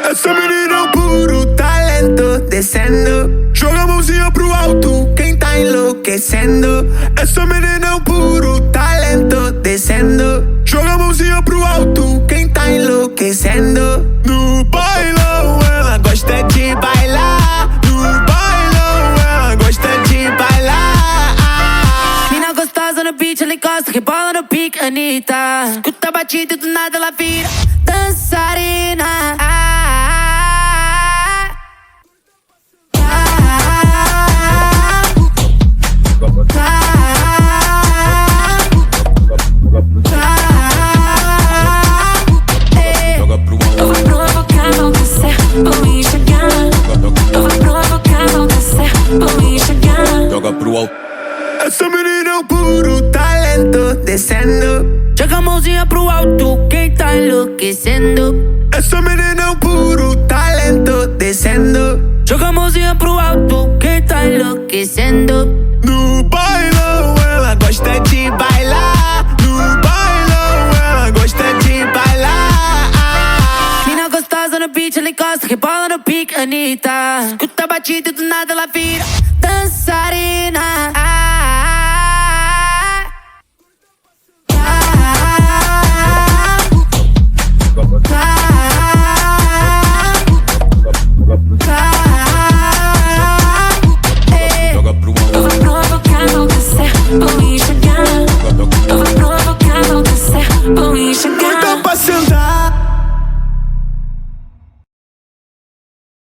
Essa menina é um puro talento, descendo. Joga a mãozinha pro alto, quem tá enlouquecendo. Essa menina é um puro talento, descendo. Joga a mãozinha pro alto, quem tá enlouquecendo. No bailão ela gosta de bailar. No bailão ela gosta de bailar. Mina gostosa no beat, ela encosta, rebola no pique, Anitta. Escuta a batida e do nada ela vira dançarina. Eu vou provocar, vou descer, vou enxergar. Eu vou provocar, vou descer, vou enxergar. Joga pro alto. Essa menina é um puro talento, descendo. Joga a mãozinha pro alto, quem tá enlouquecendo. Essa menina é um puro talento, descendo. Joga a mãozinha pro alto, quem tá enlouquecendo. No bailão ela gosta de bailar. No bailão ela gosta de bailar. Mina gostosa no beat, ela encosta, rebola no pique, Anitta. Escuta a batida e do nada ela vira dançarina.